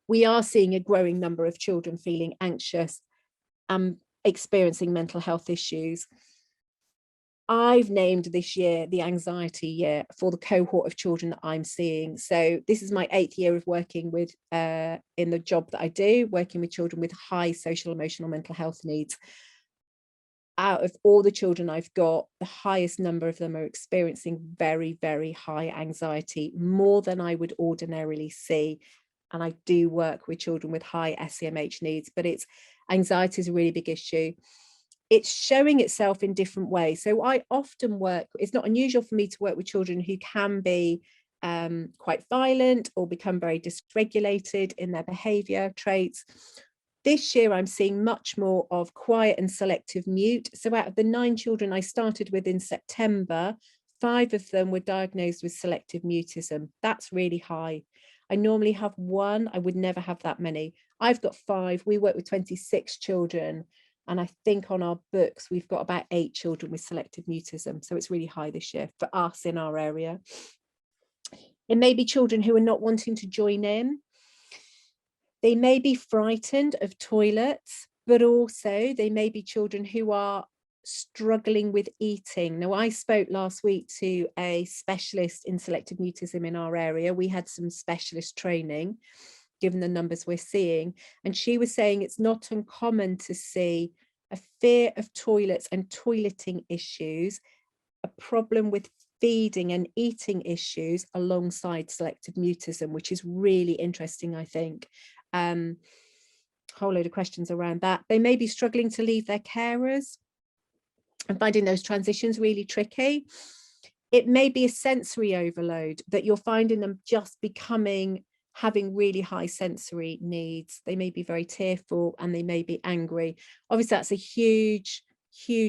we are seeing a growing number of children feeling anxious and experiencing mental health issues. I've named this year the anxiety year for the cohort of children that I'm seeing. So this is my 8th year of working with, in the job that I do, working with children with high social, emotional, mental health needs. Out of all the children I've got, the highest number of them are experiencing very, very high anxiety, more than I would ordinarily see. And I do work with children with high SEMH needs, but anxiety is a really big issue. It's showing itself in different ways. So I often it's not unusual for me to work with children who can be quite violent or become very dysregulated in their behaviour traits. This year, I'm seeing much more of quiet and selective mute. So out of the 9 children I started with in September, 5 of them were diagnosed with selective mutism. That's really high. I normally have 1. I would never have that many. I've got 5. We work with 26 children. And I think on our books, we've got about 8 children with selective mutism. So it's really high this year for us in our area. It may be children who are not wanting to join in. They may be frightened of toilets, but also they may be children who are struggling with eating. Now, I spoke last week to a specialist in selective mutism in our area. We had some specialist training, given the numbers we're seeing. And she was saying it's not uncommon to see a fear of toilets and toileting issues, a problem with feeding and eating issues alongside selective mutism, which is really interesting, I think. Whole load of questions around that. They may be struggling to leave their carers and finding those transitions really tricky. It may be a sensory overload that you're finding them just having really high sensory needs. They may be very tearful and they may be angry. Obviously, that's a huge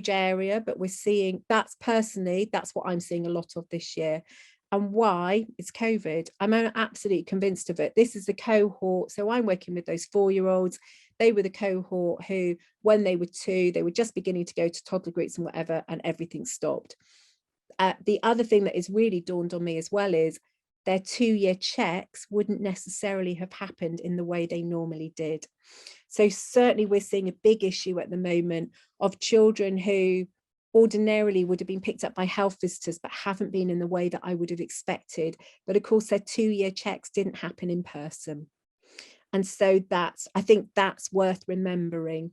area, but we're seeing that's what I'm seeing a lot of this year. And why? It's COVID. I'm absolutely convinced of it. This is the cohort. So I'm working with those 4-year-olds. They were the cohort who, when they were 2, they were just beginning to go to toddler groups and whatever, and everything stopped. The other thing that has really dawned on me as well is their 2-year checks wouldn't necessarily have happened in the way they normally did. So certainly we're seeing a big issue at the moment of children who ordinarily would have been picked up by health visitors, but haven't been in the way that I would have expected. But of course, their 2-year checks didn't happen in person. And so I think that's worth remembering.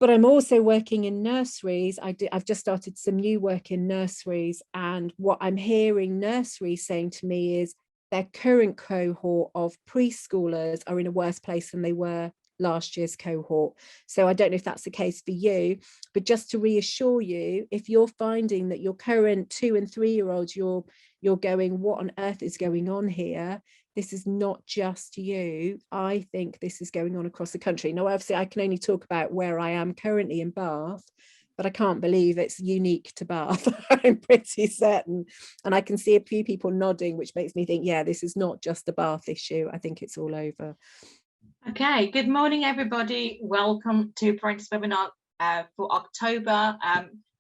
But I'm also working in nurseries. I've just started some new work in nurseries. And what I'm hearing nurseries saying to me is their current cohort of preschoolers are in a worse place than they were last year's cohort. So I don't know if that's the case for you, but just to reassure you, if you're finding that your current 2- and 3-year-olds, you're going, what on earth is going on here? This is not just you. I think this is going on across the country. Now, obviously, I can only talk about where I am currently in Bath, but I can't believe it's unique to Bath. I'm pretty certain. And I can see a few people nodding, which makes me think, yeah, this is not just a Bath issue. I think it's all over. Okay, good morning, everybody. Welcome to Parents Webinar for October.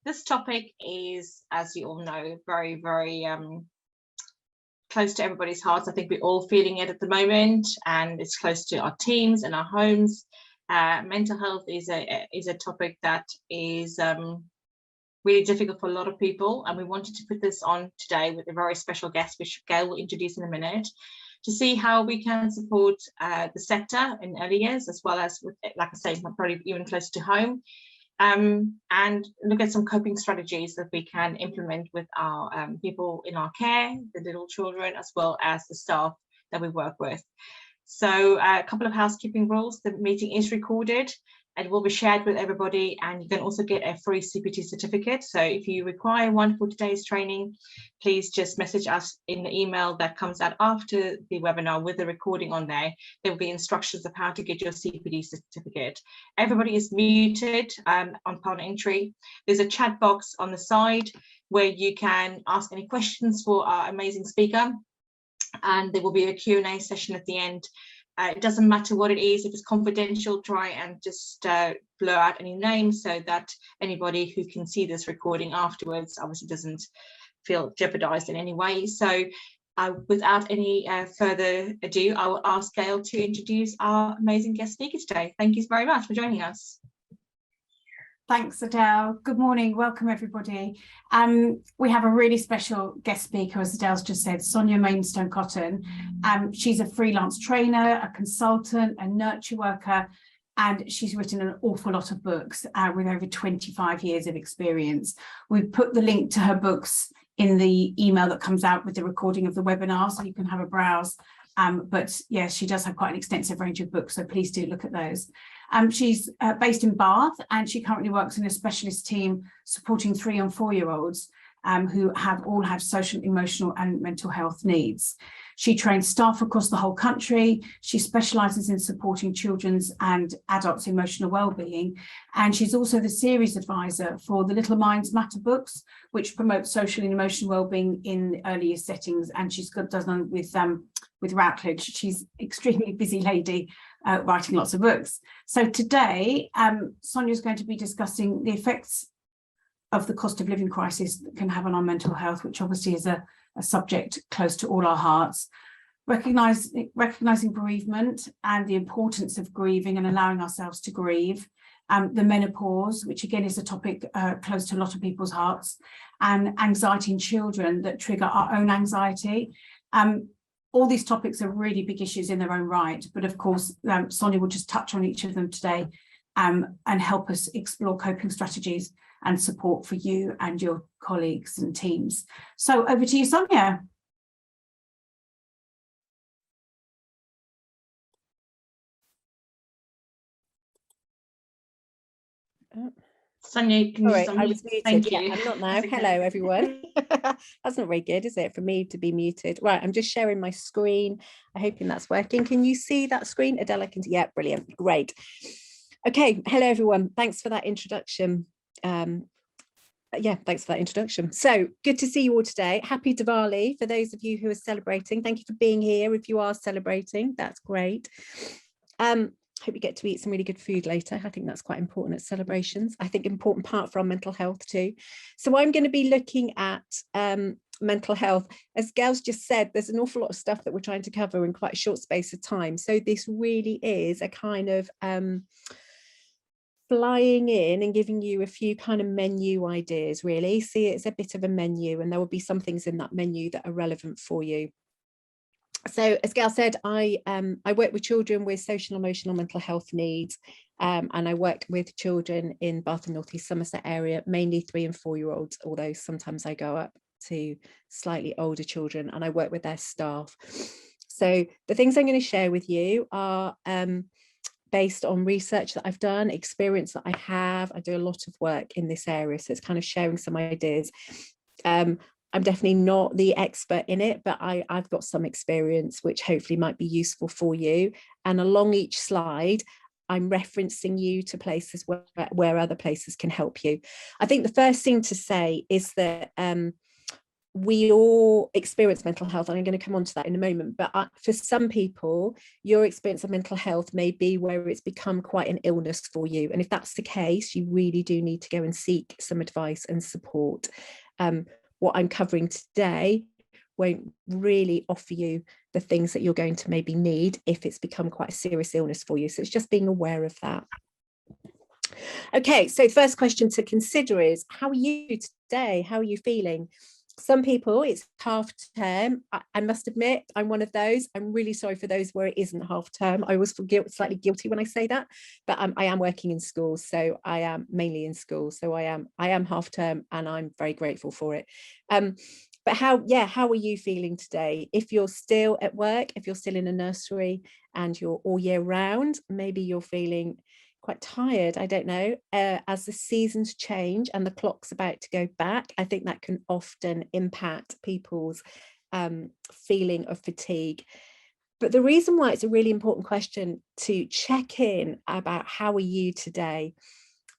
This topic is, as you all know, very, very close to everybody's hearts. I think we're all feeling it at the moment, and it's close to our teams and our homes. Mental health is a topic that is really difficult for a lot of people, and we wanted to put this on today with a very special guest, which Gail will introduce in a minute, to see how we can support the sector in early years, as well as, with, like I say, probably even closer to home, and look at some coping strategies that we can implement with our people in our care, the little children, as well as the staff that we work with. So a couple of housekeeping rules. The meeting is recorded and will be shared with everybody, and you can also get a free CPT certificate. So if you require one for today's training, please just message us in the email that comes out after the webinar with the recording on there. There will be instructions of how to get your CPD certificate. Everybody is muted on partner entry. There's a chat box on the side where you can ask any questions for our amazing speaker, and there will be a Q&A session at the end. It doesn't matter what it is. If it's confidential, try and just blur out any names so that anybody who can see this recording afterwards obviously doesn't feel jeopardized in any way. So without any further ado, I will ask Gail to introduce our amazing guest speaker today. Thank you very much for joining us. Thanks, Adele. Good morning. Welcome, everybody. We have a really special guest speaker, as Adele's just said, Sonia Mainstone-Cotton. She's a freelance trainer, a consultant, a nurture worker, and she's written an awful lot of books with over 25 years of experience. We've put the link to her books in the email that comes out with the recording of the webinar, so you can have a browse. But yeah, she does have quite an extensive range of books, so please do look at those. She's based in Bath, and she currently works in a specialist team supporting 3- and 4-year-olds who all have social, emotional and mental health needs. She trains staff across the whole country. She specialises in supporting children's and adults' emotional wellbeing, and she's also the series advisor for the Little Minds Matter books, which promote social and emotional wellbeing in earlier settings, and she's does them with Routledge. She's an extremely busy lady, writing lots of books. So today, Sonia is going to be discussing the effects of the cost of living crisis that can have on our mental health, which obviously is a subject close to all our hearts. Recognising bereavement and the importance of grieving and allowing ourselves to grieve. The menopause, which again is a topic close to a lot of people's hearts, and anxiety in children that trigger our own anxiety. All these topics are really big issues in their own right, but of course, Sonia will just touch on each of them today and help us explore coping strategies and support for you and your colleagues and teams. So over to you, Sonia. Sonia, can you I was muted. Thank yeah, you. I'm not now. Hello, everyone. That's not very good, is it, for me to be muted? Right, I'm just sharing my screen. I'm hoping that's working. Can you see that screen? Adele, I can see. Yeah, brilliant. Great. Okay, hello, everyone. Thanks for that introduction. Yeah, thanks for that introduction. So good to see you all today. Happy Diwali for those of you who are celebrating. Thank you for being here. If you are celebrating, that's great. Hope you get to eat some really good food later. I think that's quite important at celebrations. I think important part for our mental health too. So I'm going to be looking at mental health. As Gail's just said, there's an awful lot of stuff that we're trying to cover in quite a short space of time. So this really is a kind of flying in and giving you a few kind of menu ideas, really. See, it's a bit of a menu, and there will be some things in that menu that are relevant for you. So as Gail said, I work with children with social, emotional, mental health needs, and I work with children in Bath and North East Somerset area, mainly 3- and 4-year-olds, although sometimes I go up to slightly older children, and I work with their staff. So the things I'm going to share with you are based on research that I've done, experience that I have. I do a lot of work in this area, so it's kind of sharing some ideas. I'm definitely not the expert in it, but I've got some experience which hopefully might be useful for you. And along each slide, I'm referencing you to places where other places can help you. I think the first thing to say is that we all experience mental health, and I'm going to come on to that in a moment, but for some people, your experience of mental health may be where it's become quite an illness for you. And if that's the case, you really do need to go and seek some advice and support. What I'm covering today won't really offer you the things that you're going to maybe need if it's become quite a serious illness for you. So it's just being aware of that. Okay, so first question to consider is, how are you today? How are you feeling? Some people, it's half term. I must admit, I'm one of those. I'm really sorry for those where it isn't half term. I always feel slightly guilty when I say that, but I am working in schools, so I am mainly in schools. So I am half term, and I'm very grateful for it. But how are you feeling today? If you're still at work, if you're still in a nursery and you're all year round, maybe you're feeling quite tired, I don't know. As the seasons change and the clock's about to go back, I think that can often impact people's feeling of fatigue. But the reason why it's a really important question to check in about how are you today,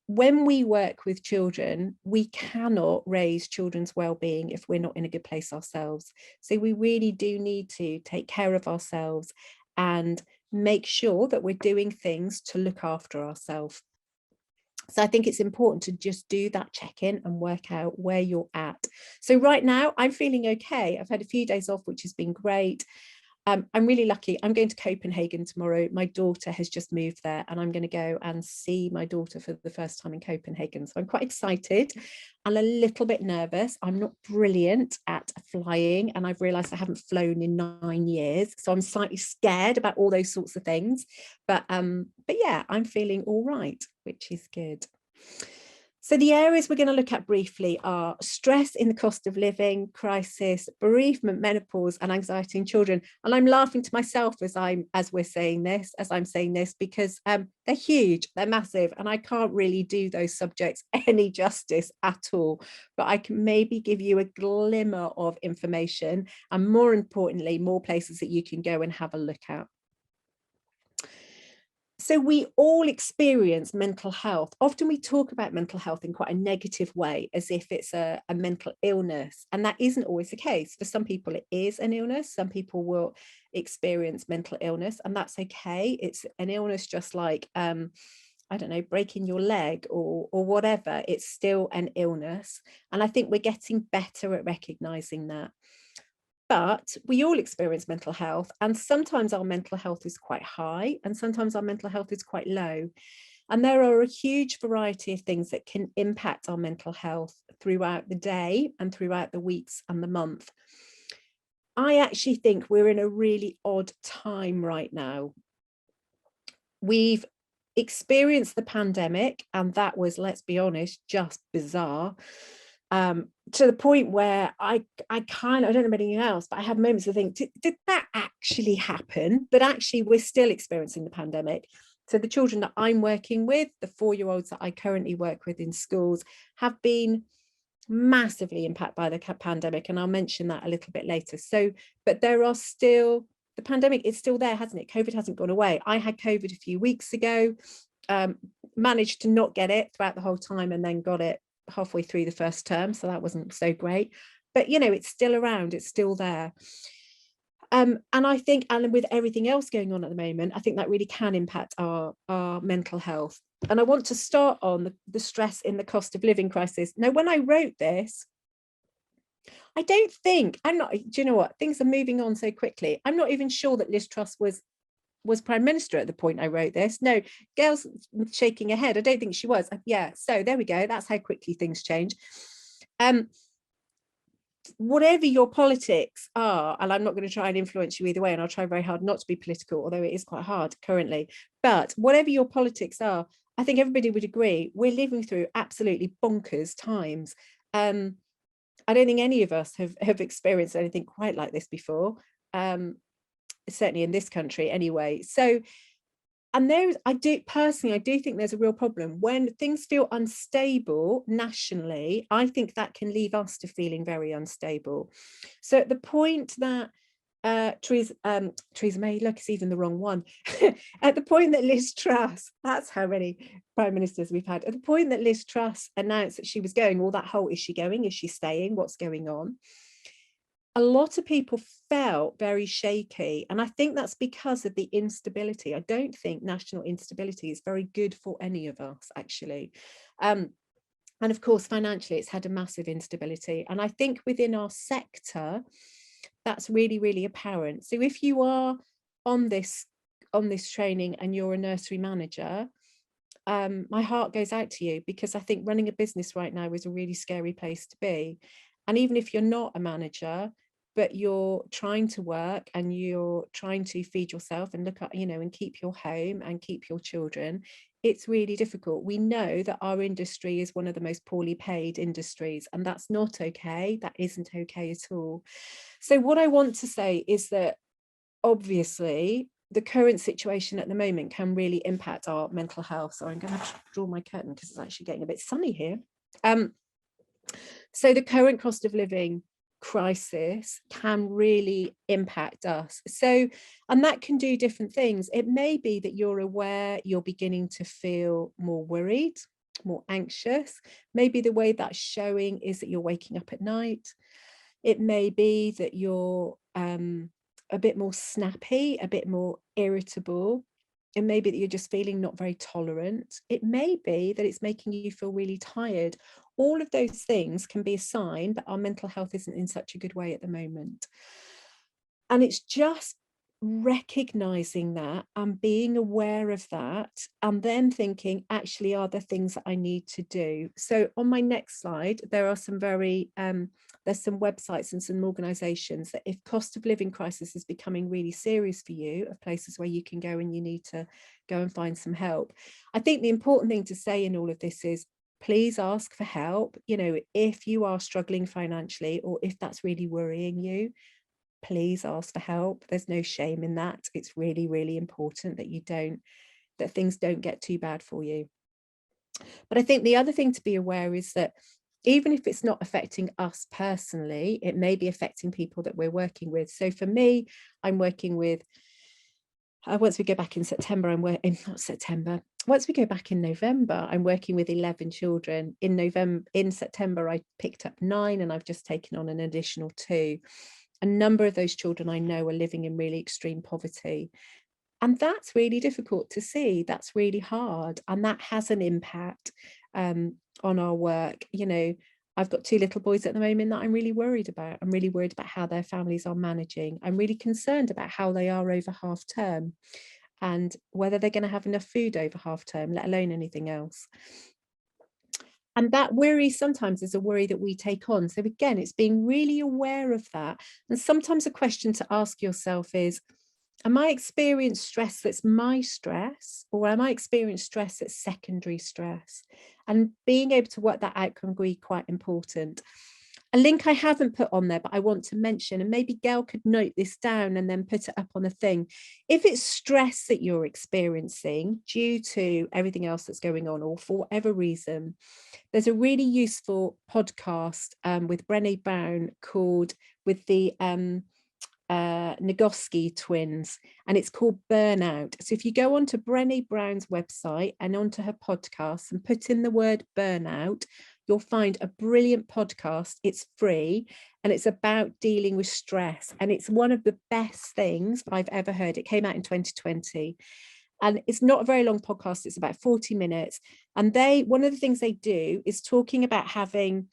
when we work with children, we cannot raise children's well-being if we're not in a good place ourselves. So we really do need to take care of ourselves and make sure that we're doing things to look after ourselves. So I think it's important to just do that check-in and work out where you're at. So right now I'm feeling okay. I've had a few days off, which has been great. I'm really lucky. I'm going to Copenhagen tomorrow. My daughter has just moved there and I'm going to go and see my daughter for the first time in Copenhagen. So I'm quite excited and a little bit nervous. I'm not brilliant at flying and I've realized I haven't flown in 9 years. So I'm slightly scared about all those sorts of things. But yeah, I'm feeling all right, which is good. So the areas we're going to look at briefly are stress in the cost of living crisis, bereavement, menopause, and anxiety in children. And I'm laughing to myself as I'm saying this, because they're huge, they're massive, and I can't really do those subjects any justice at all. But I can maybe give you a glimmer of information, and more importantly, more places that you can go and have a look at. So we all experience mental health. Often we talk about mental health in quite a negative way, as if it's a mental illness. And that isn't always the case. For some people, it is an illness. Some people will experience mental illness, and that's okay. It's an illness just like, I don't know, breaking your leg or whatever. It's still an illness. And I think we're getting better at recognizing that. But we all experience mental health, and sometimes our mental health is quite high and sometimes our mental health is quite low. And there are a huge variety of things that can impact our mental health throughout the day and throughout the weeks and the month. I actually think we're in a really odd time right now. We've experienced the pandemic, and that was, let's be honest, just bizarre. To the point where I don't know about anything else, but I have moments of think, did that actually happen? But actually, we're still experiencing the pandemic. So the children that I'm working with, the 4-year-olds that I currently work with in schools, have been massively impacted by the pandemic. And I'll mention that a little bit later. So, but there are still, the pandemic is still there, hasn't it? COVID hasn't gone away. I had COVID a few weeks ago, managed to not get it throughout the whole time, and then got it halfway through the first term, so that wasn't so great. But you know, it's still around, it's still there. And I think, and with everything else going on at the moment, I think that really can impact our mental health. And I want to start on the stress in the cost of living crisis. Now, when I wrote this, do you know what, things are moving on so quickly. I'm not even sure that Liz Truss was Prime Minister at the point I wrote this. No, Gail's shaking her head. I don't think she was. Yeah, so there we go. That's how quickly things change. Whatever your politics are, and I'm not going to try and influence you either way, and I'll try very hard not to be political, although it is quite hard currently. But whatever your politics are, I think everybody would agree we're living through absolutely bonkers times. I don't think any of us have experienced anything quite like this before. Certainly in this country anyway. So, and I do think there's a real problem when things feel unstable nationally. I think that can leave us to feeling very unstable. So at the point that Theresa May, look, it's even the wrong one. At the point that Liz Truss, that's how many prime ministers we've had, at the point that Liz Truss announced that she was going, well, that whole, is she going, is she staying, what's going on? A lot of people felt very shaky. And I think that's because of the instability. I don't think national instability is very good for any of us, actually. And of course, financially, it's had a massive instability. And I think within our sector, that's really, really apparent. So if you are on this training and you're a nursery manager, my heart goes out to you, because I think running a business right now is a really scary place to be. And even if you're not a manager, but you're trying to work and you're trying to feed yourself and look at, you know, and keep your home and keep your children, it's really difficult. We know that our industry is one of the most poorly paid industries, and that's not okay. That isn't okay at all. So what I want to say is that obviously the current situation at the moment can really impact our mental health. So I'm going to have to draw my curtain because it's actually getting a bit sunny here. So the current cost of living crisis can really impact us. So, and that can do different things. It may be that you're aware you're beginning to feel more worried, more anxious. Maybe the way that's showing is that you're waking up at night. It may be that you're a bit more snappy, a bit more irritable. It may be that you're just feeling not very tolerant. It may be that it's making you feel really tired. All of those things can be a sign that our mental health isn't in such a good way at the moment. And it's just recognizing that and being aware of that, and then thinking, actually, are there things that I need to do? So on my next slide, there are some very there's some websites and some organizations that, if cost of living crisis is becoming really serious for you, of places where you can go and you need to go and find some help. I think the important thing to say in all of this is, please ask for help. You know, if you are struggling financially, or if that's really worrying you, please ask for help. There's no shame in that. It's really, really important that things don't get too bad for you. But I think the other thing to be aware is that even if it's not affecting us personally, it may be affecting people that we're working with. So for me, I'm working with, once we go back in September, once we go back in November, I'm working with 11 children. In September, I picked up 9, and I've just taken on an additional 2. A number of those children I know are living in really extreme poverty. And that's really difficult to see. That's really hard. And that has an impact on our work. You know, I've got 2 little boys at the moment that I'm really worried about. I'm really worried about how their families are managing. I'm really concerned about how they are over half term, and whether they're going to have enough food over half term, let alone anything else. And that worry sometimes is a worry that we take on. So again, it's being really aware of that. And sometimes a question to ask yourself is, am I experiencing stress that's my stress, or am I experiencing stress that's secondary stress? And being able to work that out can be quite important. A link I haven't put on there, but I want to mention, and maybe Gail could note this down and then put it up on the thing. If it's stress that you're experiencing due to everything else that's going on, or for whatever reason, there's a really useful podcast with Brené Brown called, with the Nagoski twins, and it's called Burnout. So if you go onto Brené Brown's website and onto her podcast and put in the word burnout, you'll find a brilliant podcast. It's free, and it's about dealing with stress. And it's one of the best things I've ever heard. It came out in 2020. And it's not a very long podcast. It's about 40 minutes. And one of the things they do is talking about having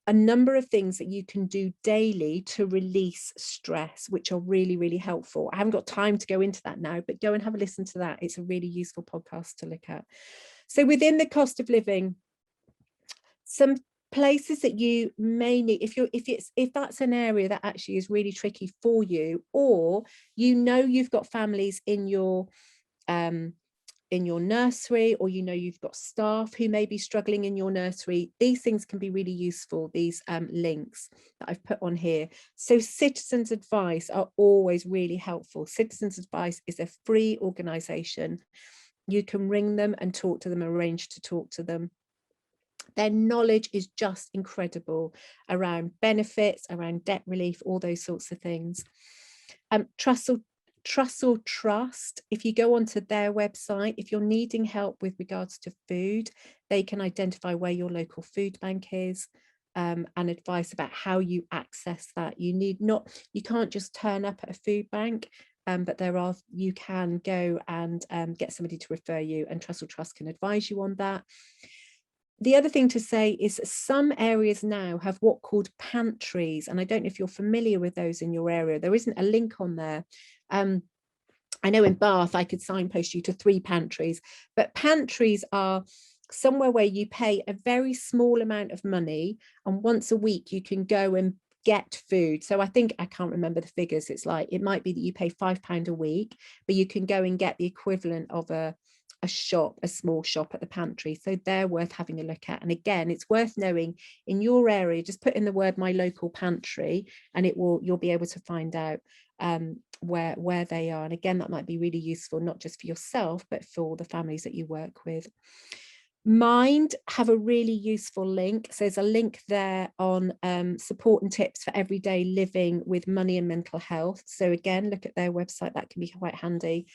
a number of things that you can do daily to release stress, which are really, really helpful. I haven't got time to go into that now, but go and have a listen to that. It's a really useful podcast to look at. So within the cost of living, some places that you may need, if that's an area that actually is really tricky for you, or you know you've got families in your nursery, or you know you've got staff who may be struggling in your nursery, these things can be really useful, these links that I've put on here. So Citizens Advice are always really helpful. Citizens Advice is a free organisation. You can ring them and talk to them, arrange to talk to them. Their knowledge is just incredible around benefits, around debt relief, all those sorts of things. Trussell Trust, if you go onto their website, if you're needing help with regards to food, they can identify where your local food bank is, and advice about how you access that. You can't just turn up at a food bank, but you can go and get somebody to refer you, and Trussell Trust can advise you on that. The other thing to say is some areas now have what called pantries, and I don't know if you're familiar with those in your area. There isn't a link on there. I know in Bath I could signpost you to 3 pantries, but pantries are somewhere where you pay a very small amount of money, and once a week you can go and get food. So I can't remember the figures. It might be that you pay £5 a week, but you can go and get the equivalent of a small shop at the pantry. So they're worth having a look at. And again, it's worth knowing in your area, just put in the word my local pantry, and you'll be able to find out where they are. And again, that might be really useful, not just for yourself, but for the families that you work with. Mind have a really useful link. So there's a link there on support and tips for everyday living with money and mental health. So again, look at their website. That can be quite handy.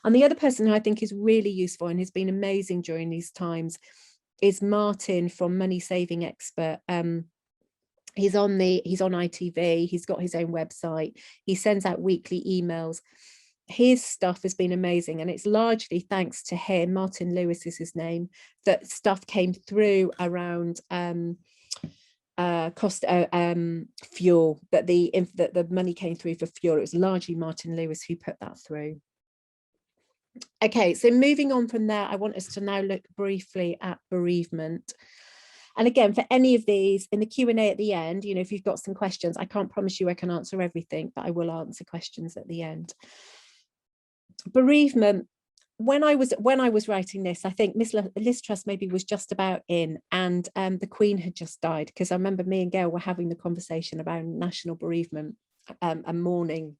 And the other person who I think is really useful and has been amazing during these times is Martin from Money Saving Expert. He's on ITV. He's got his own website. He sends out weekly emails. his stuff has been amazing, and it's largely thanks to him. Martin Lewis is his name, that stuff came through around fuel, that the money came through for fuel. It was largely Martin Lewis who put that through. Okay, so moving on from there, I want us to now look briefly at bereavement. And again, for any of these in the Q&A at the end, you know, if you've got some questions, I can't promise you I can answer everything, but I will answer questions at the end. Bereavement, when I was writing this, I think Miss Liz Truss maybe was just about in, and the Queen had just died, because I remember me and Gail were having the conversation about national bereavement and mourning,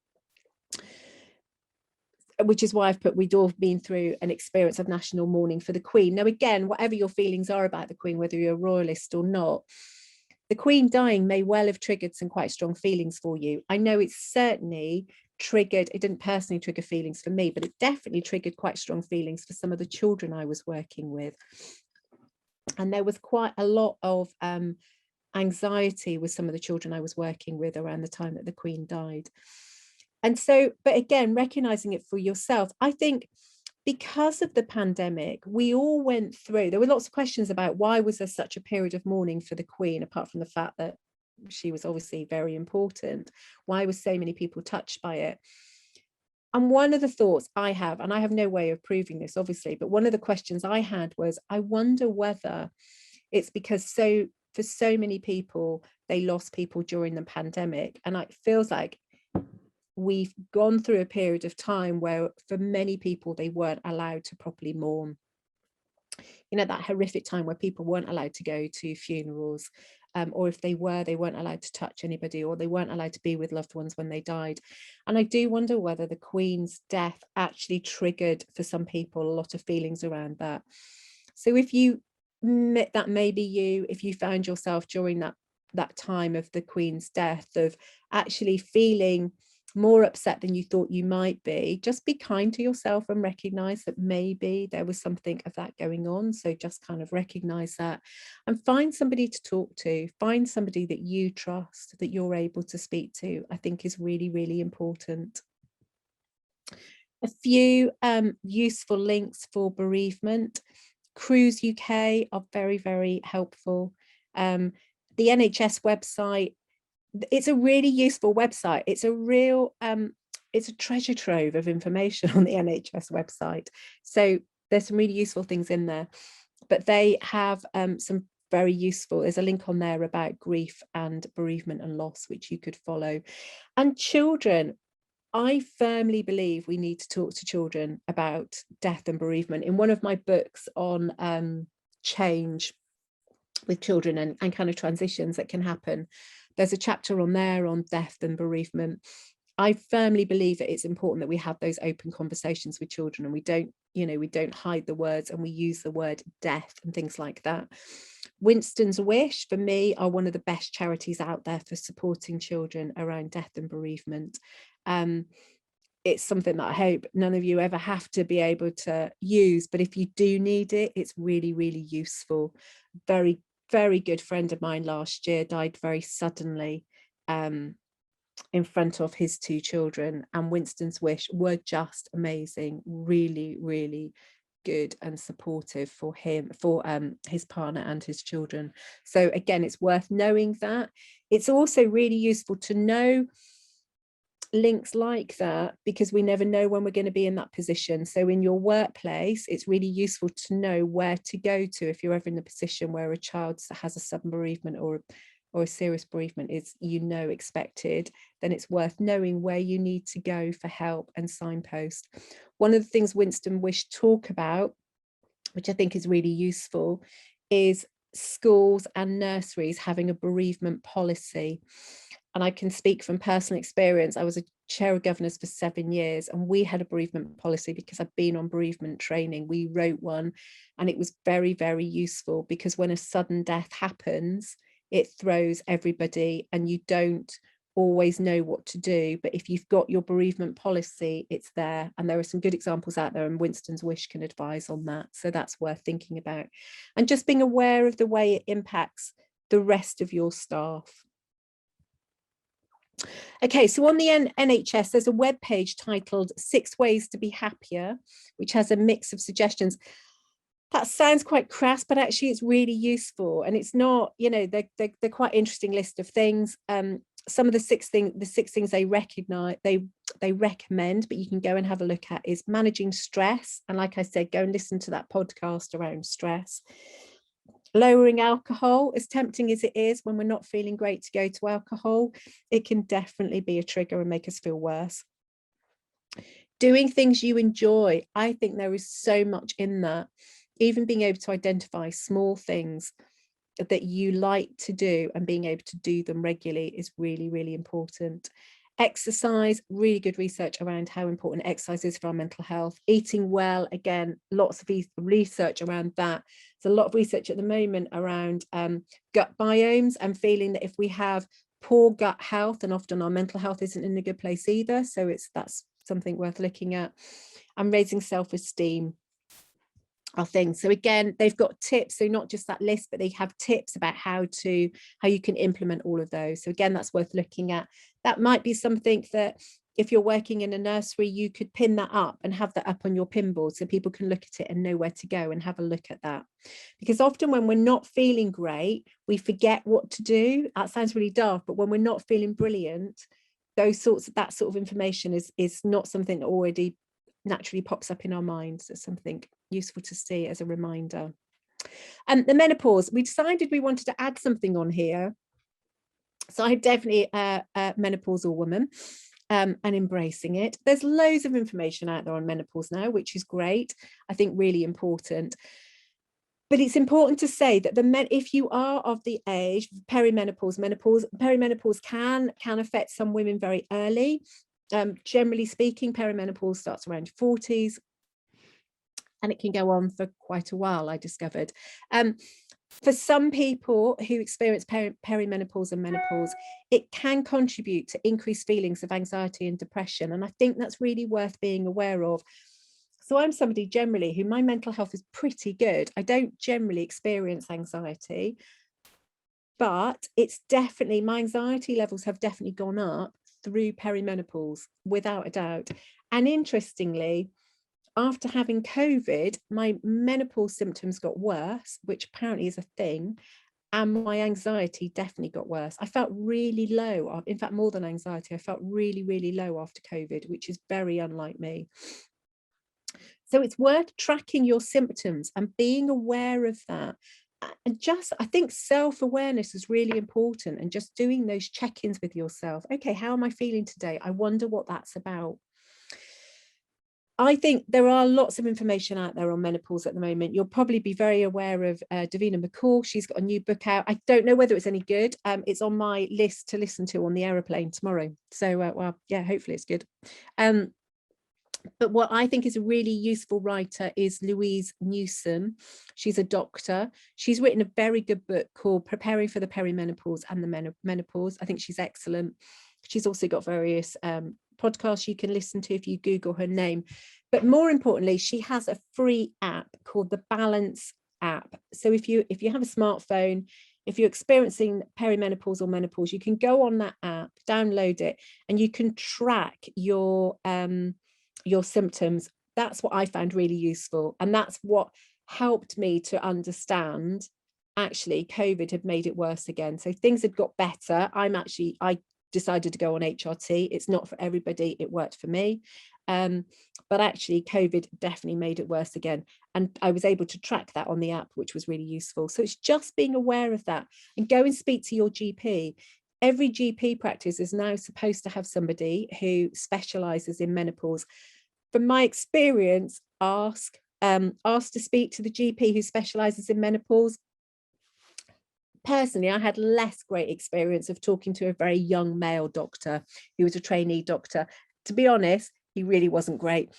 which is why we'd all been through an experience of national mourning for the Queen. Now, again, whatever your feelings are about the Queen, whether you're a royalist or not, the Queen dying may well have triggered some quite strong feelings for you. I know it's certainly triggered, it didn't personally trigger feelings for me, but it definitely triggered quite strong feelings for some of the children I was working with. And there was quite a lot of anxiety with some of the children I was working with around the time that the Queen died. And so, but again, recognizing it for yourself, I think because of the pandemic, we all went through, there were lots of questions about why was there such a period of mourning for the Queen, apart from the fact that she was obviously very important. Why were so many people touched by it? And one of the thoughts I have, and I have no way of proving this, obviously, but one of the questions I had was, I wonder whether it's because for so many people, they lost people during the pandemic. And it feels like we've gone through a period of time where for many people, they weren't allowed to properly mourn. You know, that horrific time where people weren't allowed to go to funerals, or if they weren't allowed to touch anybody, or they weren't allowed to be with loved ones when they died. And I do wonder whether the Queen's death actually triggered for some people a lot of feelings around that. So if that may be you, if you found yourself during that time of the Queen's death of actually feeling more upset than you thought you might be, just be kind to yourself and recognize that maybe there was something of that going on. So just kind of recognize that and find somebody to talk to, find somebody that you trust, that you're able to speak to, I think is really, really important. A few useful links for bereavement. Cruise UK are very, very helpful. The NHS website, it's a really useful website. It's a real, it's a treasure trove of information on the NHS website. So there's some really useful things in there, but they have some very useful, there's a link on there about grief and bereavement and loss, which you could follow. And children, I firmly believe we need to talk to children about death and bereavement. In one of my books on change with children and kind of transitions that can happen, there's a chapter on there on death and bereavement. I firmly believe that it's important that we have those open conversations with children, and we don't hide the words, and we use the word death and things like that. Winston's Wish, for me, are one of the best charities out there for supporting children around death and bereavement. It's something that I hope none of you ever have to be able to use, but if you do need it, it's really, really useful. Very, very good friend of mine last year died very suddenly in front of his two children, and Winston's Wish were just amazing, really, really good and supportive for him, for his partner and his children. So again, it's worth knowing that. It's also really useful to know links like that, because we never know when we're going to be in that position. So in your workplace, it's really useful to know where to go to if you're ever in a position where a child has a sudden bereavement or a serious bereavement is, expected. Then it's worth knowing where you need to go for help and signpost. One of the things Winston Wish talk about, which I think is really useful, is schools and nurseries having a bereavement policy. And I can speak from personal experience. I was a chair of governors for 7 years, and we had a bereavement policy because I've been on bereavement training. We wrote one, and it was very, very useful, because when a sudden death happens, it throws everybody and you don't always know what to do. But if you've got your bereavement policy, it's there. And there are some good examples out there, and Winston's Wish can advise on that. So that's worth thinking about. And just being aware of the way it impacts the rest of your staff. Okay, so on the NHS, there's a web page titled 6 Ways to Be Happier, which has a mix of suggestions. That sounds quite crass, but actually it's really useful. And it's not, you know, they're quite interesting list of things. Some of the six things they recognize, they recommend, but you can go and have a look at, is managing stress. And like I said, go and listen to that podcast around stress. Lowering alcohol, as tempting as it is when we're not feeling great to go to alcohol, it can definitely be a trigger and make us feel worse. Doing things you enjoy, I think there is so much in that. Even being able to identify small things that you like to do and being able to do them regularly is really, really important. Exercise, really good research around how important exercise is for our mental health. Eating well, again, lots of research around that. There's a lot of research at the moment around gut biomes, and feeling that if we have poor gut health, and often our mental health isn't in a good place either. So that's something worth looking at. And raising self-esteem are things. So again, they've got tips, so not just that list, but they have tips about how you can implement all of those. So again, that's worth looking at. That might be something that if you're working in a nursery, you could pin that up and have that up on your pin board so people can look at it and know where to go and have a look at that. Because often when we're not feeling great, we forget what to do. That sounds really daft, but when we're not feeling brilliant, that sort of information is not something that already naturally pops up in our minds. It's something useful to see as a reminder. And the menopause, we decided we wanted to add something on here. So I'm definitely a menopausal woman, and embracing it. There's loads of information out there on menopause now, which is great. I think really important. But it's important to say that if you are of the age, perimenopause, perimenopause can affect some women very early. Generally speaking, perimenopause starts around 40s, and it can go on for quite a while, I discovered. For some people who experience perimenopause and menopause, it can contribute to increased feelings of anxiety and depression. And I think that's really worth being aware of. So I'm somebody generally who my mental health is pretty good. I don't generally experience anxiety, but it's definitely, my anxiety levels have definitely gone up through perimenopause, without a doubt. And interestingly, after having COVID, my menopause symptoms got worse, which apparently is a thing, and my anxiety definitely got worse. I felt really low. In fact, more than anxiety, I felt really, really low after COVID, which is very unlike me. So it's worth tracking your symptoms and being aware of that. And just, I think self-awareness is really important, and just doing those check-ins with yourself. Okay, how am I feeling today? I wonder what that's about. I think there are lots of information out there on menopause at the moment. You'll probably be very aware of Davina McCall. She's got a new book out. I don't know whether it's any good. It's on my list to listen to on the aeroplane tomorrow. So, well, yeah, hopefully it's good. But what I think is a really useful writer is Louise Newson. She's a doctor. She's written a very good book called Preparing for the Perimenopause and the Menopause. I think she's excellent. She's also got various podcasts you can listen to if you Google her name. But more importantly, she has a free app called the Balance app. So if you have a smartphone, if you're experiencing perimenopause or menopause, you can go on that app, download it, and you can track your symptoms. That's what I found really useful, and that's what helped me to understand actually COVID had made it worse again. So things had got better. I decided to go on HRT. It's not for everybody. It worked for me. But actually COVID definitely made it worse again. And I was able to track that on the app, which was really useful. So it's just being aware of that, and go and speak to your GP. Every GP practice is now supposed to have somebody who specialises in menopause. From my experience, ask to speak to the GP who specialises in menopause. Personally, I had less great experience of talking to a very young male doctor who was a trainee doctor. To be honest, he really wasn't great.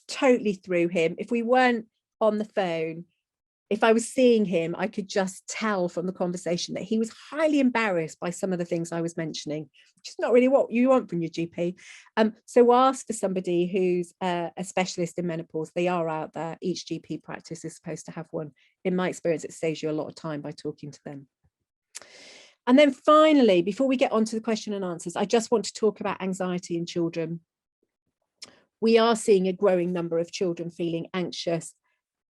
Totally threw him. If we weren't on the phone, if I was seeing him, I could just tell from the conversation that he was highly embarrassed by some of the things I was mentioning, which is not really what you want from your GP. So ask for somebody who's a specialist in menopause. They are out there. Each GP practice is supposed to have one. In my experience, it saves you a lot of time by talking to them. And then finally, before we get on to the question and answers, I just want to talk about anxiety in children. We are seeing a growing number of children feeling anxious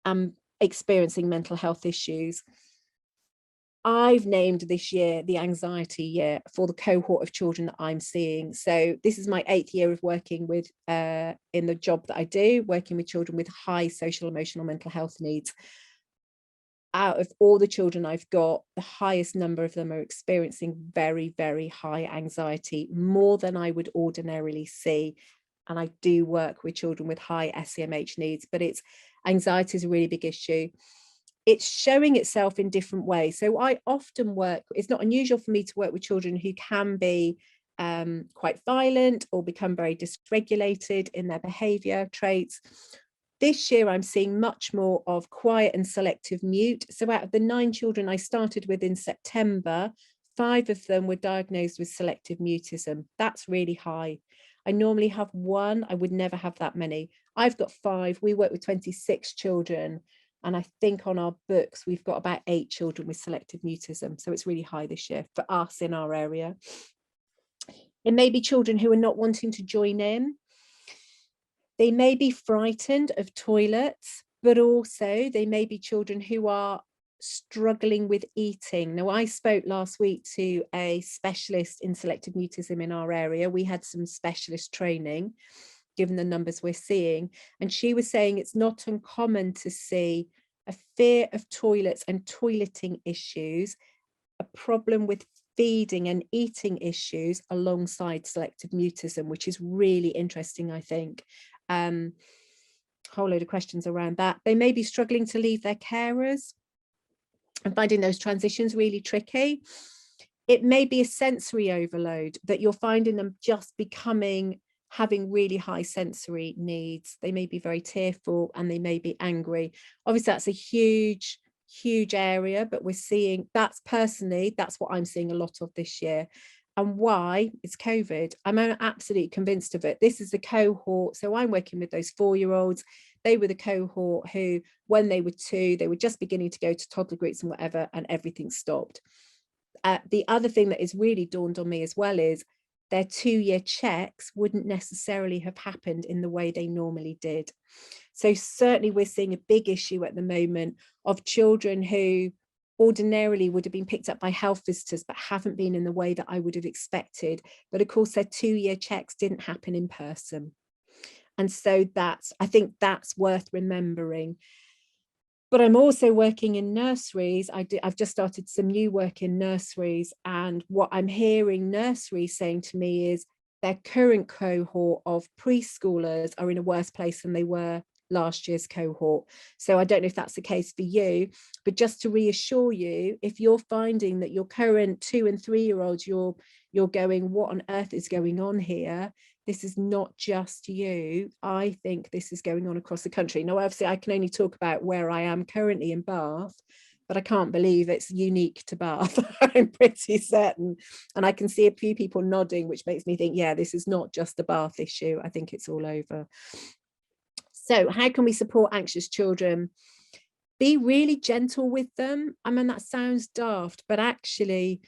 and experiencing mental health issues. I've named this year the anxiety year for the cohort of children that I'm seeing. So this is my 8th year of working with in the job that I do, working with children with high social, emotional, mental health needs. Out of all the children I've got, the highest number of them are experiencing very, very high anxiety, more than I would ordinarily see. And I do work with children with high SEMH needs, but anxiety is a really big issue. It's showing itself in different ways. So I often work, it's not unusual for me to work with children who can be quite violent or become very dysregulated in their behaviour traits. This year, I'm seeing much more of quiet and selective mute. So out of the 9 children I started with in September, 5 of them were diagnosed with selective mutism. That's really high. I normally have 1. I would never have that many. I've got 5. We work with 26 children. And I think on our books, we've got about 8 children with selective mutism. So it's really high this year for us in our area. It may be children who are not wanting to join in. They may be frightened of toilets, but also they may be children who are struggling with eating. Now, I spoke last week to a specialist in selective mutism in our area. We had some specialist training, given the numbers we're seeing. And she was saying it's not uncommon to see a fear of toilets and toileting issues, a problem with feeding and eating issues alongside selective mutism, which is really interesting, I think. Whole load of questions around that. They may be struggling to leave their carers and finding those transitions really tricky. It may be a sensory overload that you're finding them just having really high sensory needs. They may be very tearful and they may be angry. Obviously, that's a huge area, but we're seeing that's what I'm seeing a lot of this year. And why? It's COVID. I'm absolutely convinced of it. This is the cohort. So I'm working with those 4-year-olds. They were the cohort who, when they were 2, they were just beginning to go to toddler groups and whatever, and everything stopped. The other thing that has really dawned on me as well is their 2-year checks wouldn't necessarily have happened in the way they normally did. So certainly we're seeing a big issue at the moment of children who ordinarily would have been picked up by health visitors, but haven't been in the way that I would have expected. But of course, their 2-year checks didn't happen in person. And so I think that's worth remembering. But I'm also working in nurseries. I've just started some new work in nurseries. And what I'm hearing nurseries saying to me is their current cohort of preschoolers are in a worse place than they were last year's cohort. So I don't know if that's the case for you, but just to reassure you, if you're finding that your current 2- and 3-year-olds, you're going, what on earth is going on here? This is not just you. I think this is going on across the country. Now, obviously, I can only talk about where I am currently in Bath, but I can't believe it's unique to Bath. I'm pretty certain. And I can see a few people nodding, which makes me think, yeah, this is not just a Bath issue. I think it's all over. So how can we support anxious children? Be really gentle with them. I mean, that sounds daft, but actually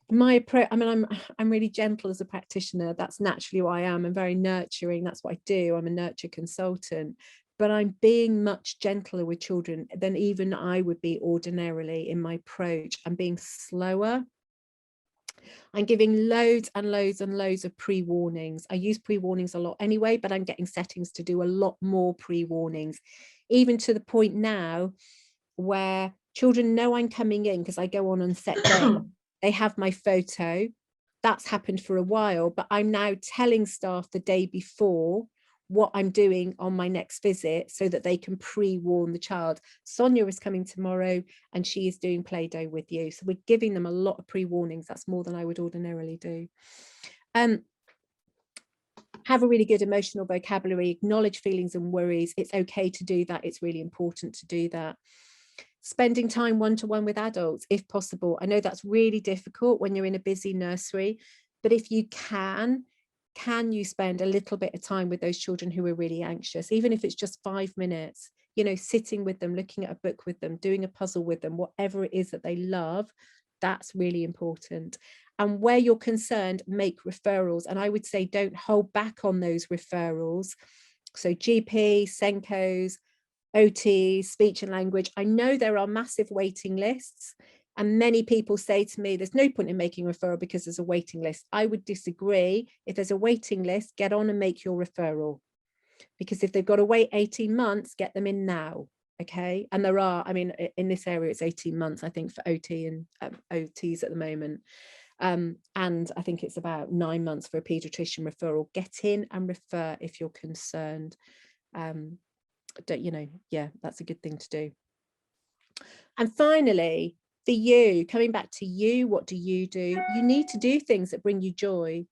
my approach, I mean, I'm really gentle as a practitioner. That's naturally who I am. I'm very nurturing. That's what I do. I'm a nurture consultant, but I'm being much gentler with children than even I would be ordinarily in my approach. I'm being slower. I'm giving loads and loads and loads of pre-warnings. I use pre-warnings a lot anyway, but I'm getting settings to do a lot more pre-warnings, even to the point now where children know I'm coming in because I go on set day. They have my photo. That's happened for a while, but I'm now telling staff the day before what I'm doing on my next visit so that they can pre-warn the child. Sonia is coming tomorrow and she is doing Play-Doh with you. So we're giving them a lot of pre-warnings. That's more than I would ordinarily do. Have a really good emotional vocabulary, acknowledge feelings and worries. It's okay to do that. It's really important to do that. Spending time one-to-one with adults, if possible. I know that's really difficult when you're in a busy nursery, but if you can you spend a little bit of time with those children who are really anxious, even if it's just 5 minutes, you know, sitting with them, looking at a book with them, doing a puzzle with them, whatever it is that they love, That's really important. And where you're concerned, make referrals. And I would say don't hold back on those referrals. So GP, Senkos, OT, speech and language. I know there are massive waiting lists, and many people say to me, there's no point in making referral because there's a waiting list. I would disagree. If there's a waiting list, get on and make your referral, because if they've got to wait 18 months, get them in now. Okay. And there are, I mean, in this area, it's 18 months, I think, for OT and OTs at the moment. And I think it's about 9 months for a paediatrician referral. Get in and refer if you're concerned. Don't, you know, yeah, that's a good thing to do. And finally, for you, coming back to you, what do? You need to do things that bring you joy.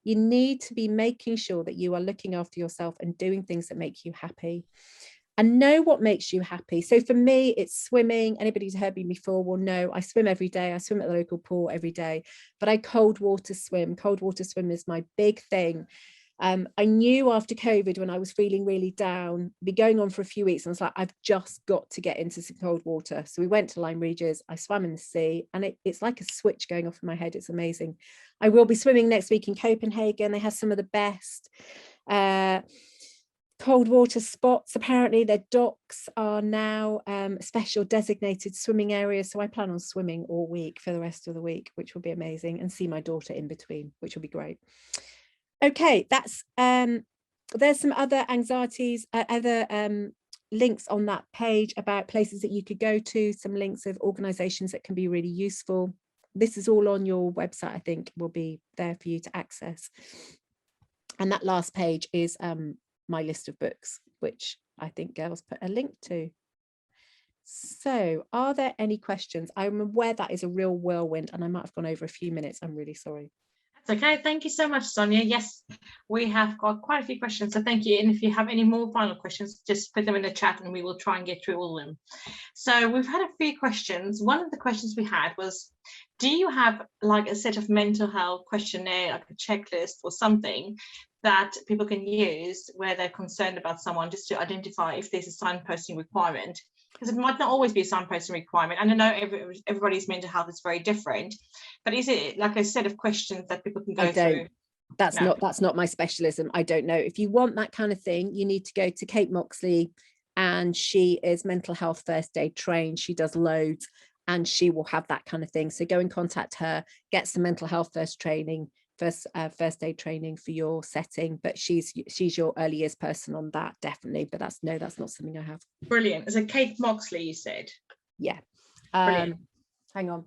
You need to be making sure that you are looking after yourself and doing things that make you happy, and know what makes you happy. So for me, it's swimming. Anybody who's heard me before will know I swim every day. I swim at the local pool every day, but I cold water swim. Cold water swim is my big thing. I knew after COVID, when I was feeling really down, be going on for a few weeks, and I was like, I've just got to get into some cold water. So we went to Lyme Regis, I swam in the sea, and it's like a switch going off in my head. It's amazing. I will be swimming next week in Copenhagen. They have some of the best cold water spots. Apparently their docks are now special designated swimming areas. So I plan on swimming all week for the rest of the week, which will be amazing, and see my daughter in between, which will be great. Okay, that's there's some other anxieties, other links on that page about places that you could go to, some links of organizations that can be really useful. This is all on your website, I think, will be there for you to access. And that last page is my list of books, which I think girls put a link to. So are there any questions? I'm aware that is a real whirlwind and I might have gone over a few minutes. I'm really sorry. That's okay. Thank you so much, Sonia. Yes, we have got quite a few questions, so thank you. And if you have any more final questions, just put them in the chat and we will try and get through all of them. So we've had a few questions. One of the questions we had was, do you have like a set of mental health questionnaire, like a checklist or something that people can use where they're concerned about someone, just to identify if there's a signposting requirement? Because it might not always be a signposting requirement. And I know everybody's mental health is very different, but is it like a set of questions that people can go through? That's not my specialism. I don't know. If you want that kind of thing, you need to go to Kate Moxley, and she is mental health first aid trained. She does loads and she will have that kind of thing. So go and contact her, get some mental health first aid training for your setting. But she's your early years person on that, definitely. But that's not something I have. Brilliant. Is it Kate Moxley, you said? Yeah. Brilliant. Hang on.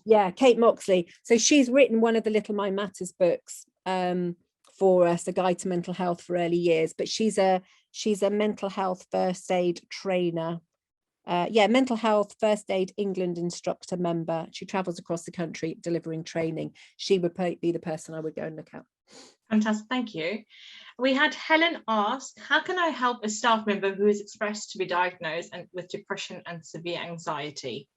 Yeah, Kate Moxley. So she's written one of the Little Mind Matters books for us, A Guide to Mental Health for Early Years. But she's a mental health first aid trainer. Mental health first aid England instructor member. She travels across the country delivering training. She would be the person I would go and look at. Fantastic, thank you. We had Helen ask, how can I help a staff member who is expressed to be diagnosed with depression and severe anxiety?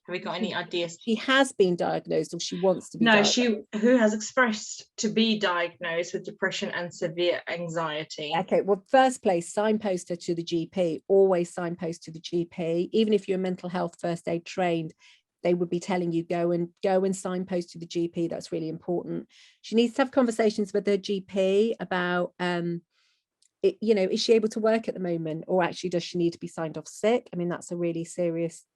Have we got any ideas? She has been diagnosed, or she wants to be diagnosed? No, who has expressed to be diagnosed with depression and severe anxiety. Okay, well, first place, signpost her to the GP. Always signpost to the GP. Even if you're mental health first aid trained, they would be telling you go and signpost to the GP. That's really important. She needs to have conversations with her GP about is she able to work at the moment, or actually does she need to be signed off sick? I mean, that's a really serious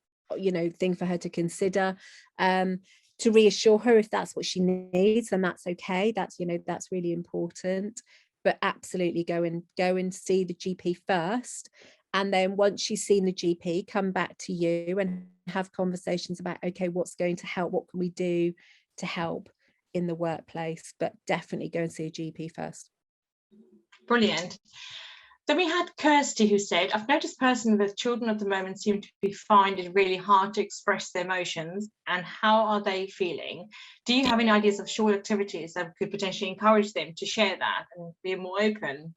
thing for her to consider, to reassure her if that's what she needs, then that's okay. That's really important. But absolutely go and see the GP first, and then once she's seen the GP, come back to you and have conversations about, okay, what's going to help, what can we do to help in the workplace. But definitely go and see a GP first. Brilliant. Then we had Kirsty, who said, I've noticed persons with children at the moment seem to find it really hard to express their emotions, and how are they feeling? Do you have any ideas of short activities that could potentially encourage them to share that and be more open?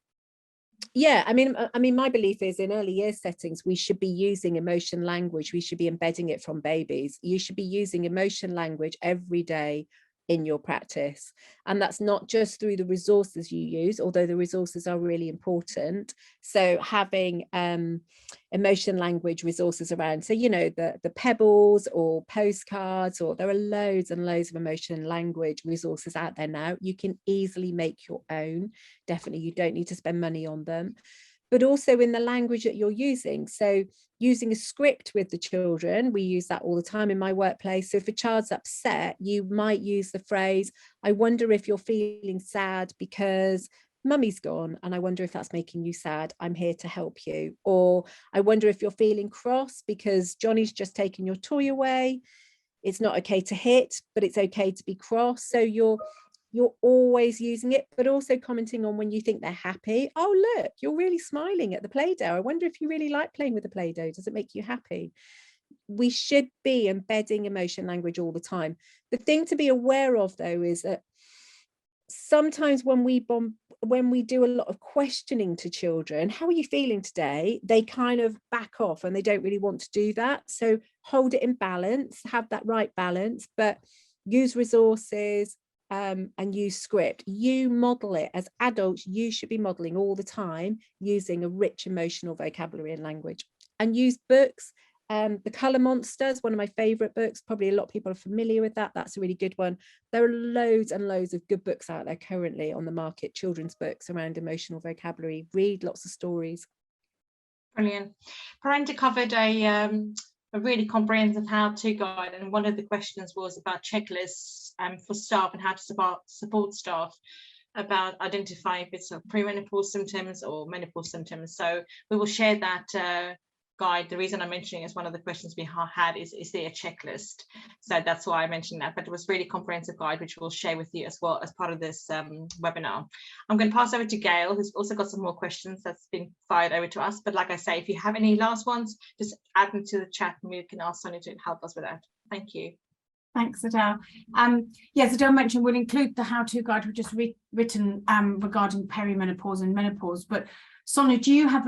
Yeah, I mean, my belief is in early years settings, we should be using emotion language. We should be embedding it from babies. You should be using emotion language every day in your practice. And that's not just through the resources you use, although the resources are really important. So having emotion language resources around, so the pebbles or postcards, or there are loads and loads of emotion language resources out there now. You can easily make your own. Definitely, you don't need to spend money on them, but also in the language that you're using. So using a script with the children, we use that all the time in my workplace. So if a child's upset, you might use the phrase, I wonder if you're feeling sad because mummy's gone, and I wonder if that's making you sad. I'm here to help you. Or I wonder if you're feeling cross because Johnny's just taken your toy away. It's not okay to hit, but it's okay to be cross. So you're always using it, but also commenting on when you think they're happy. Oh, look, you're really smiling at the Play-Doh. I wonder if you really like playing with the Play-Doh. Does it make you happy? We should be embedding emotion language all the time. The thing to be aware of, though, is that sometimes when we do a lot of questioning to children, how are you feeling today? They kind of back off and they don't really want to do that. So hold it in balance, have that right balance, but use resources, and use script. You model it as adults. You should be modeling all the time using a rich emotional vocabulary and language, and use books. The Colour Monsters, one of my favorite books. Probably a lot of people are familiar with that. That's a really good one. There are loads and loads of good books out there currently on the market, children's books around emotional vocabulary. Read lots of stories. Brilliant. Parenta covered a really comprehensive how-to guide, and one of the questions was about checklists for staff and how to support staff about identifying if it's premenopause symptoms or menopause symptoms. So we will share that guide. The reason I'm mentioning is one of the questions we had is there a checklist? So that's why I mentioned that, but it was really comprehensive guide, which we'll share with you as well as part of this webinar. I'm going to pass over to Gail, who's also got some more questions that's been fired over to us. But like I say, if you have any last ones, just add them to the chat and we can ask Sonia to help us with that. Thank you. Thanks, Adele. Yes, Adele mentioned we'll include the how-to guide we've just written regarding perimenopause and menopause. But Sonia, do you have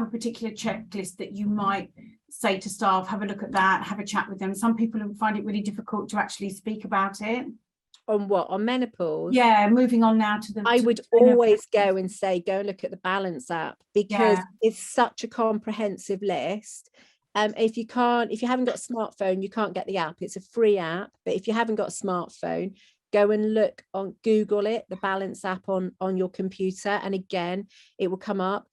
a particular checklist that you might say to staff, have a look at that, have a chat with them? Some people find it really difficult to actually speak about it. On what? On menopause? Yeah, moving on now to the... I would always go and say, go and look at the Balance app, because it's such a comprehensive list. If you haven't got a smartphone, you can't get the app. It's a free app, but if you haven't got a smartphone, go and look on Google it, the Balance app on your computer, and again, it will come up.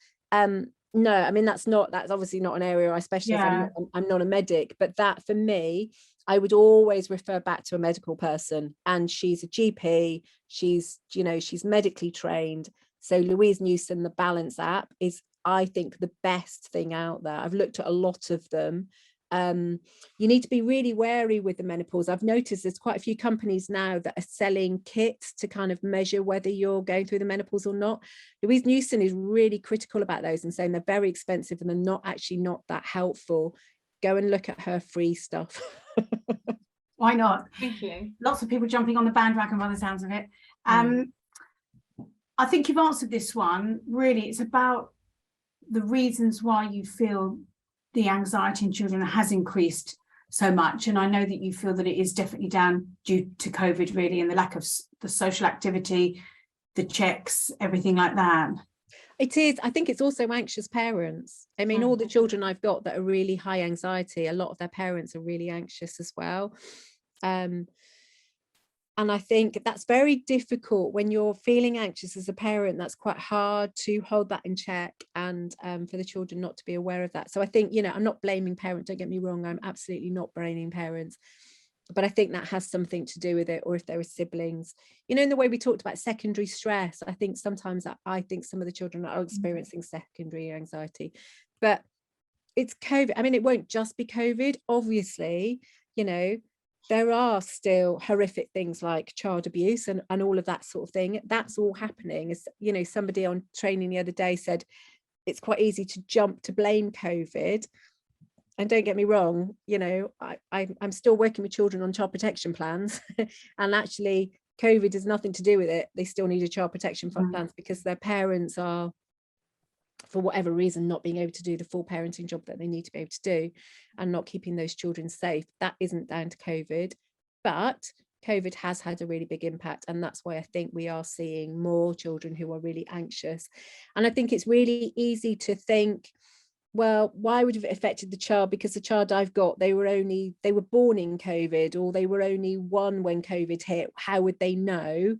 No, I mean, that's obviously not an area I specialize. I'm not a medic, but that for me, I would always refer back to a medical person, and she's a GP. She's medically trained. So Louise Newson, the Balance app is, I think, the best thing out there. I've looked at a lot of them. You need to be really wary with the menopause. I've noticed there's quite a few companies now that are selling kits to kind of measure whether you're going through the menopause or not. Louise Newson is really critical about those and saying they're very expensive and they're not that helpful. Go and look at her free stuff. Why not? Thank you. Lots of people jumping on the bandwagon by the sounds of it. I think you've answered this one. Really, it's about the reasons why you feel the anxiety in children has increased so much. And I know that you feel that it is definitely down due to COVID, really, and the lack of the social activity, the checks, everything like that. It is. I think it's also anxious parents. I mean, all the children I've got that are really high anxiety, a lot of their parents are really anxious as well. And I think that's very difficult when you're feeling anxious as a parent. That's quite hard to hold that in check, and for the children not to be aware of that. So I think, I'm not blaming parents, don't get me wrong, I'm absolutely not blaming parents, but I think that has something to do with it. Or if there are siblings, in the way we talked about secondary stress, I think sometimes I think some of the children are experiencing secondary anxiety, but it's COVID. I mean, it won't just be COVID, obviously, there are still horrific things like child abuse and all of that sort of thing. That's all happening. As somebody on training the other day said, it's quite easy to jump to blame COVID. And don't get me wrong, I'm still working with children on child protection plans. And actually, COVID has nothing to do with it. They still need a child protection plans because their parents are, for whatever reason, not being able to do the full parenting job that they need to be able to do, and not keeping those children safe. That isn't down to COVID, but COVID has had a really big impact, and that's why I think we are seeing more children who are really anxious. And I think it's really easy to think, well, why would it have affected the child? Because the child I've got, they were born in COVID, or they were only one when COVID hit. How would they know?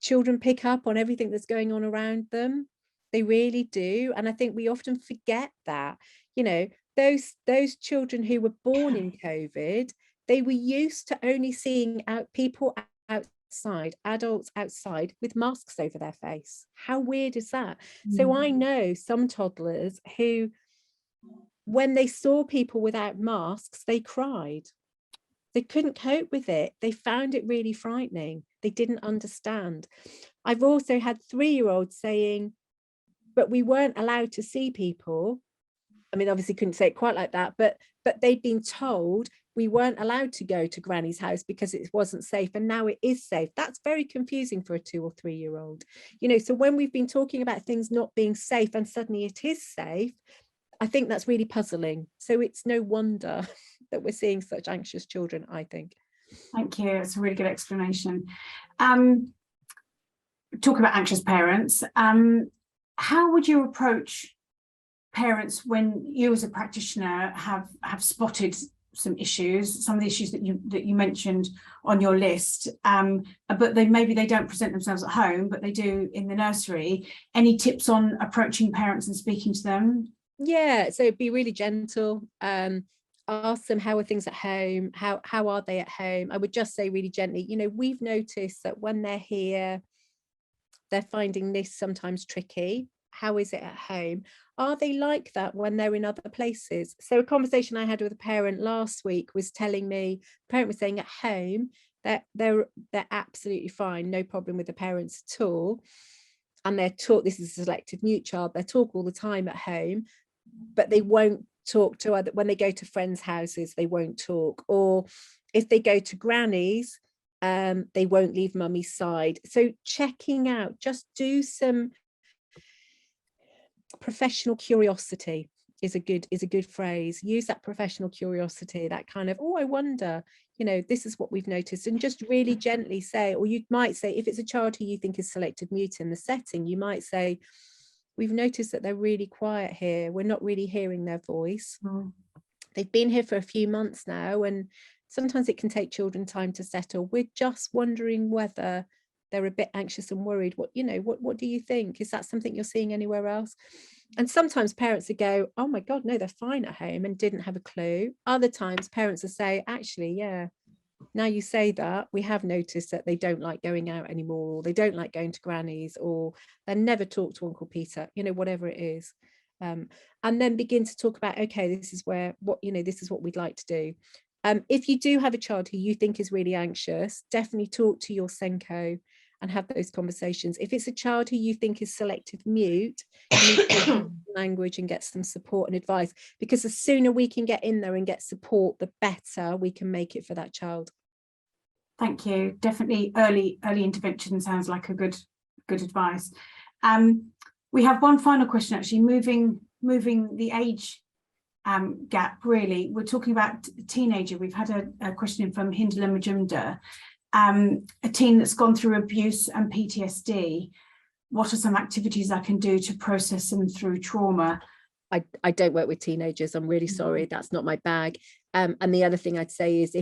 Children pick up on everything that's going on around them. They really do. And I think we often forget that, those children who were born in COVID, they were used to only seeing people outside, adults outside with masks over their face. How weird is that? So I know some toddlers who, when they saw people without masks, they cried. They couldn't cope with it. They found it really frightening. They didn't understand. I've also had 3-year-olds saying, but we weren't allowed to see people. I mean, obviously couldn't say it quite like that, but they'd been told we weren't allowed to go to Granny's house because it wasn't safe, and now it is safe. That's very confusing for a 2 or 3-year-old. So when we've been talking about things not being safe and suddenly it is safe, I think that's really puzzling. So it's no wonder that we're seeing such anxious children, I think. Thank you. It's a really good explanation. Talk about anxious parents. How would you approach parents when you as a practitioner have spotted some issues, some of the issues that you mentioned on your list, but maybe they don't present themselves at home, but they do in the nursery? Any tips on approaching parents and speaking to them? Yeah, so be really gentle. Ask them, how are things at home? How are they at home? I would just say really gently, we've noticed that when they're here, they're finding this sometimes tricky. How is it at home? Are they like that when they're in other places? So a conversation I had with a parent last week was telling me, the parent was saying at home that they're absolutely fine, no problem with the parents at all. And they're taught, this is a selective mute child, they talk all the time at home, but they won't talk to other, when they go to friends' houses, they won't talk. Or if they go to granny's, they won't leave mummy's side. So checking out, just do some professional curiosity is a good phrase. Use that professional curiosity, that kind of, oh, I wonder, this is what we've noticed, and just really gently say, or you might say, if it's a child who you think is selective mute in the setting, you might say, we've noticed that they're really quiet here. We're not really hearing their voice. They've been here for a few months now, and sometimes it can take children time to settle. We're just wondering whether they're a bit anxious and worried. What do you think? Is that something you're seeing anywhere else? And sometimes parents would go, oh my God, no, they're fine at home, and didn't have a clue. Other times parents will say, actually, yeah, now you say that, we have noticed that they don't like going out anymore, or they don't like going to granny's, or they never talk to Uncle Peter, whatever it is. And then begin to talk about, okay, this is what we'd like to do. If you do have a child who you think is really anxious, definitely talk to your Senko and have those conversations. If it's a child who you think is selective mute, you need to talk language and get some support and advice, because the sooner we can get in there and get support, the better we can make it for that child. Thank you. Definitely early intervention sounds like a good advice. We have one final question, actually, moving the age gap, really. We're talking about a teenager. We've had a question from Hindala Majumdar, a teen that's gone through abuse and PTSD. What are some activities I can do to process them through trauma? I don't work with teenagers. I'm really sorry. That's not my bag. And the other thing I'd say is,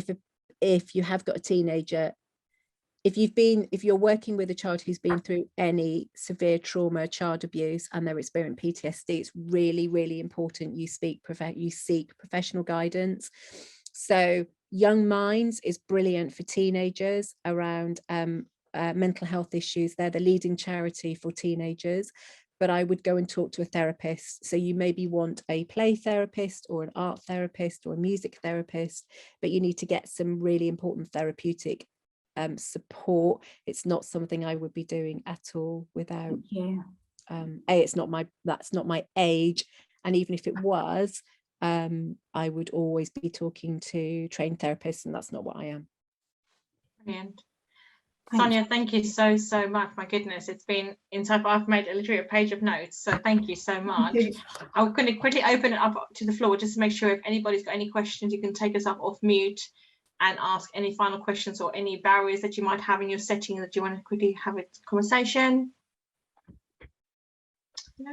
if you have got a teenager, if you're working with a child who's been through any severe trauma, child abuse, and they're experiencing PTSD, it's really, really important you seek professional guidance. So Young Minds is brilliant for teenagers around mental health issues. They're the leading charity for teenagers, but I would go and talk to a therapist. So you maybe want a play therapist or an art therapist or a music therapist, but you need to get some really important therapeutic support. It's not something I would be doing at all without. That's not my age, and even if it was, I would always be talking to trained therapists, and that's not what I am. Brilliant. Sonia, thank you so much. My goodness, it's been inside. I've made literally a page of notes, so thank you so much. I'm going to quickly open it up to the floor just to make sure if anybody's got any questions, you can take us up off mute and ask any final questions or any barriers that you might have in your setting that you want to quickly have a conversation. No?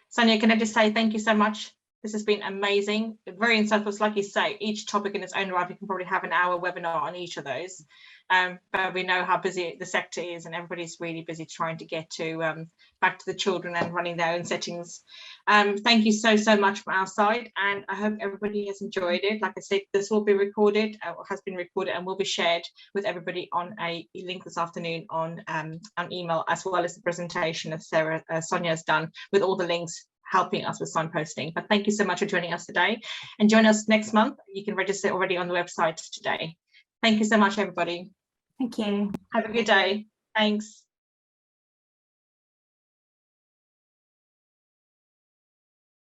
Sonia, can I just say thank you so much? This has been amazing, very insightful. Like you say, each topic in its own right, we can probably have an hour webinar on each of those. But we know how busy the sector is, and everybody's really busy trying to get to back to the children and running their own settings. Thank you so much from our side, and I hope everybody has enjoyed it. Like I said, this will be recorded, or has been recorded, and will be shared with everybody on a link this afternoon on email, as well as the presentation that Sonia has done with all the links helping us with signposting. But thank you so much for joining us today, and join us next month. You can register already on the website today. Thank you so much, everybody. Thank you. Have a good day. Thanks.